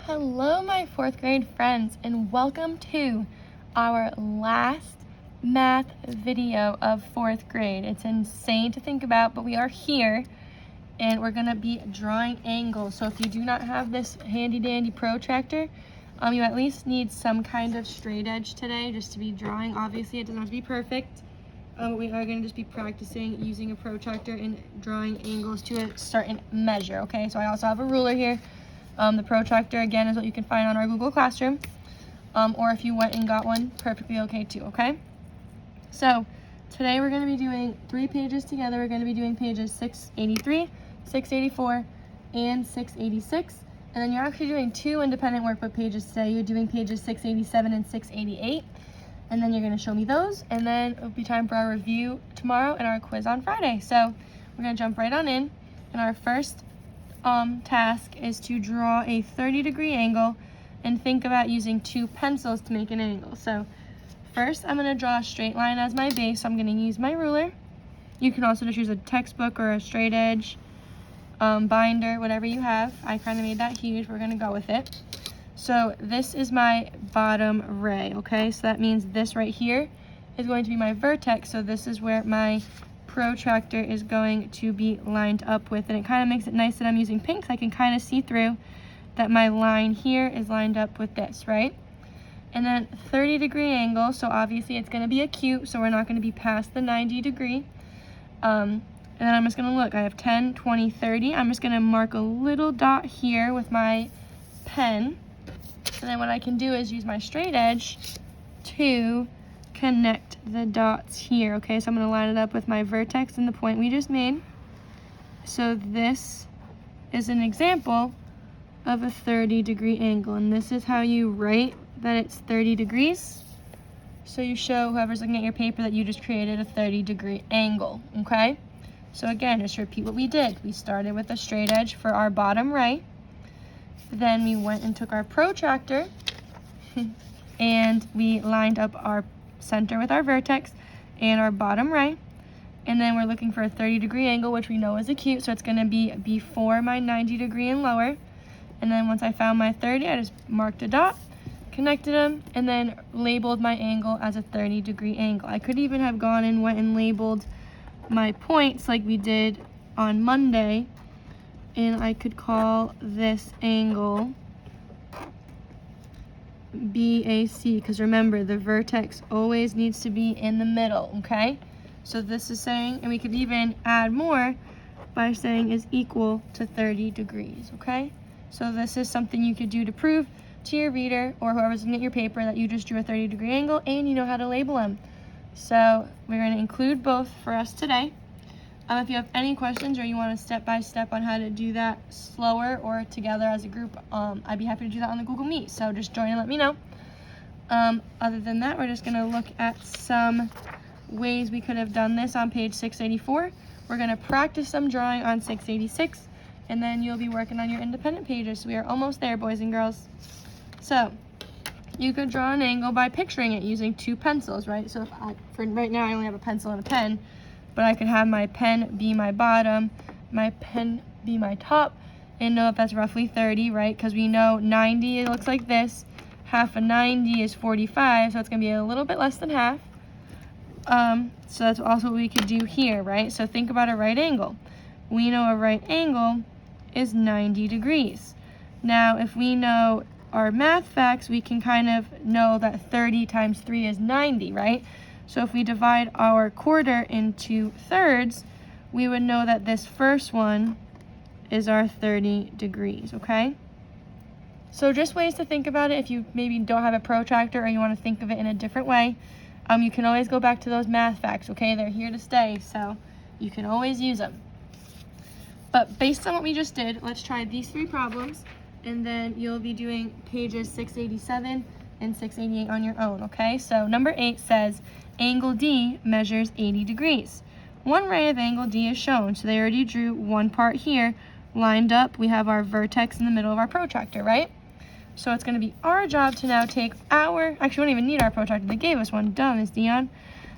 Hello, my fourth grade friends, and welcome to our last math video of fourth grade. It's insane to think about, but we are here and we're going to be drawing angles. So if you do not have this handy dandy protractor, you at least need some kind of straight edge today just to be drawing. Obviously, it doesn't have to be perfect. We are going to just be practicing using a protractor and drawing angles to a certain measure, okay? So I also have a ruler here. The protractor, again, is what you can find on our Google Classroom. Or if you went and got one, perfectly okay too, okay? So today we're going to be doing 3 pages together. We're going to be doing pages 683, 684, and 686. And then you're actually doing 2 independent workbook pages today. You're doing pages 687 and 688. And then you're going to show me those. And then it'll be time for our review tomorrow and our quiz on Friday. So we're going to jump right on in. And our first task is to draw a 30-degree angle and think about using 2 pencils to make an angle. So first I'm going to draw a straight line as my base. I'm going to use my ruler. You can also just use a textbook or a straight edge binder, whatever you have. I kind of made that huge. We're going to go with it. So this is my bottom ray, okay? So that means this right here is going to be my vertex. So this is where my protractor is going to be lined up with, and it kind of makes it nice that I'm using pink so I can kind of see through that my line here is lined up with this, right? And then 30-degree angle, so obviously it's going to be acute, so we're not going to be past the 90-degree. And then I'm just going to look. I have 10, 20, 30. I'm just going to mark a little dot here with my pen, and then what I can do is use my straight edge to connect the dots here. Okay, so I'm going to line it up with my vertex and the point we just made. So this is an example of a 30-degree angle, and this is how you write that it's 30 degrees. So you show whoever's looking at your paper that you just created a 30-degree angle. Okay, so again, just repeat what we did. We started with a straight edge for our bottom right, then we went and took our protractor and we lined up our center with our vertex and our bottom right, and then we're looking for a 30-degree angle, which we know is acute, so it's going to be before my 90-degree and lower. And then once I found my 30, I just marked a dot, connected them, and then labeled my angle as a 30-degree angle. I could even have gone and went and labeled my points like we did on Monday, and I could call this angle BAC, because remember, the vertex always needs to be in the middle, okay? So this is saying, and we could even add more by saying is equal to 30 degrees, okay? So this is something you could do to prove to your reader or whoever's looking at your paper that you just drew a 30-degree angle and you know how to label them. So we're going to include both for us today. If you have any questions or you want a step-by-step on how to do that slower or together as a group, I'd be happy to do that on the Google Meet. So just join and let me know. Other than that, we're just going to look at some ways we could have done this on page 684. We're going to practice some drawing on 686, and then you'll be working on your independent pages. So we are almost there, boys and girls. So you could draw an angle by picturing it using 2 pencils, right? So for right now, I only have a pencil and a pen. But I could have my pen be my bottom, my pen be my top, and know that that's roughly 30, right? Because we know 90, it looks like this. Half of 90 is 45, so it's going to be a little bit less than half. So that's also what we could do here, right? So think about a right angle. We know a right angle is 90 degrees. Now, if we know our math facts, we can kind of know that 30 times 3 is 90, right? So if we divide our quarter into thirds, we would know that this first one is our 30 degrees, okay? So just ways to think about it if you maybe don't have a protractor or you want to think of it in a different way. You can always go back to those math facts, okay? They're here to stay, so you can always use them. But based on what we just did, let's try these 3 problems, and then you'll be doing pages 687 and 688 on your own, okay? So number 8 says, angle D measures 80 degrees. One right of angle D is shown, so they already drew one part here, lined up. We have our vertex in the middle of our protractor, right? So it's going to be our job to now take actually we don't even need our protractor, they gave us one, dumb is Dion.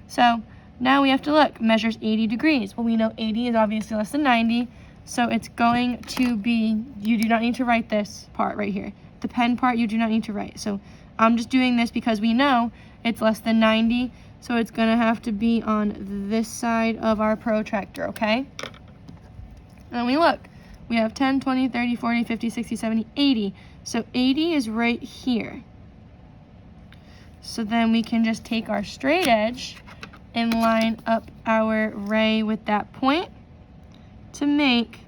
So now we have to look, measures 80 degrees. Well, we know 80 is obviously less than 90, So it's going to be, you do not need to write this part right here. the pen part you do not need to write. So I'm just doing this because we know it's less than 90, so it's gonna have to be on this side of our protractor, okay? And we look, we have 10, 20, 30, 40, 50, 60, 70, 80. So 80 is right here. So then we can just take our straight edge and line up our ray with that point to make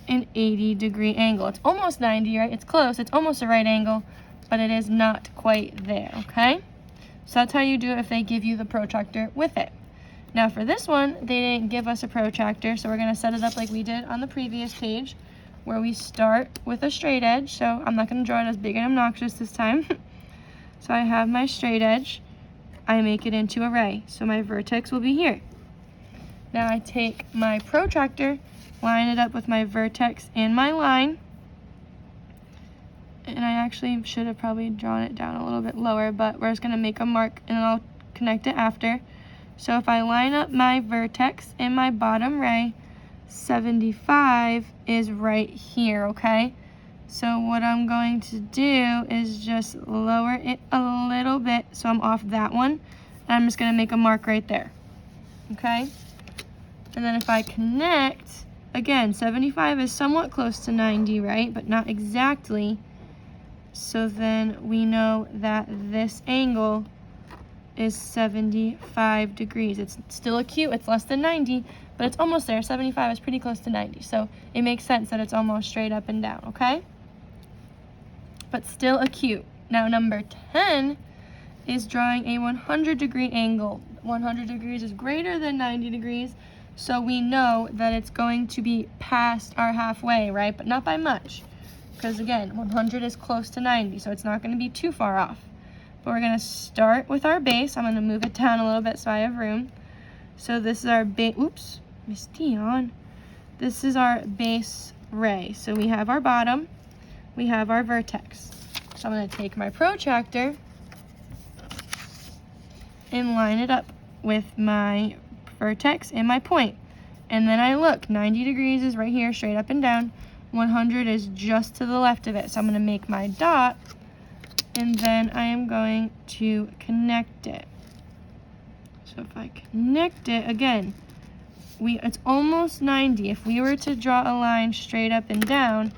an 80-degree angle. It's almost 90, right? It's close, it's almost a right angle, but it is not quite there, okay? So that's how you do it if they give you the protractor with it. Now for this one, they didn't give us a protractor, so we're gonna set it up like we did on the previous page, where we start with a straight edge. So I'm not gonna draw it as big and obnoxious this time. So I have my straight edge, I make it into a ray. So my vertex will be here. Now I take my protractor, line it up with my vertex and my line, and I actually should have probably drawn it down a little bit lower, but we're just gonna make a mark and I'll connect it after. So if I line up my vertex and my bottom ray, 75 is right here, okay? So what I'm going to do is just lower it a little bit so I'm off that one, and I'm just gonna make a mark right there, okay? And then if I connect, again, 75 is somewhat close to 90, right? But not exactly. So then we know that this angle is 75 degrees. It's still acute, it's less than 90, but it's almost there. 75 is pretty close to 90. So it makes sense that it's almost straight up and down, okay? But still acute. Now number 10 is drawing a 100-degree angle. 100 degrees is greater than 90 degrees. So we know that it's going to be past our halfway, right? But not by much. Because again, 100 is close to 90, so it's not going to be too far off. But we're going to start with our base. I'm going to move it down a little bit so I have room. So this is our base, oops, Miss Dion. This is our base ray. So we have our bottom, we have our vertex. So I'm going to take my protractor and line it up with my vertex and my point. And then I look, 90 degrees is right here, straight up and down. 100 is just to the left of it. So I'm going to make my dot, and then I am going to connect it. So if I connect it, again, it's almost 90. If we were to draw a line straight up and down,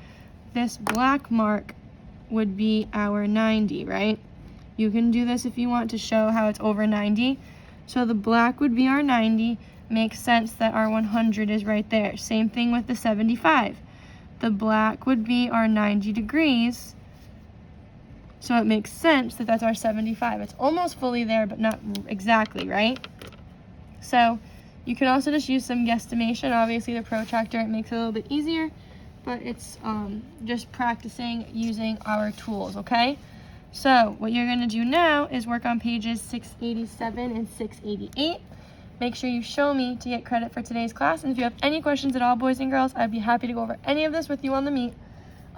this black mark would be our 90, right? You can do this if you want to show how it's over 90. So the black would be our 90. Makes sense that our 100 is right there. Same thing with the 75. The black would be our 90 degrees. So it makes sense that that's our 75. It's almost fully there, but not exactly, right? So you can also just use some guesstimation. Obviously the protractor, it makes it a little bit easier, but it's just practicing using our tools, okay? So what you're gonna do now is work on pages 687 and 688. Make sure you show me to get credit for today's class. And if you have any questions at all, boys and girls, I'd be happy to go over any of this with you on the meet.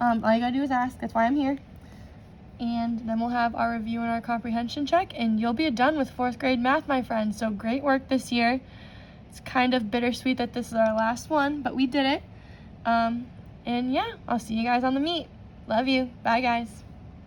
All you gotta do is ask, that's why I'm here. And then we'll have our review and our comprehension check, and you'll be done with 4th grade math, my friends. So great work this year. It's kind of bittersweet that this is our last one, but we did it. And yeah, I'll see you guys on the meet. Love you. Bye, guys.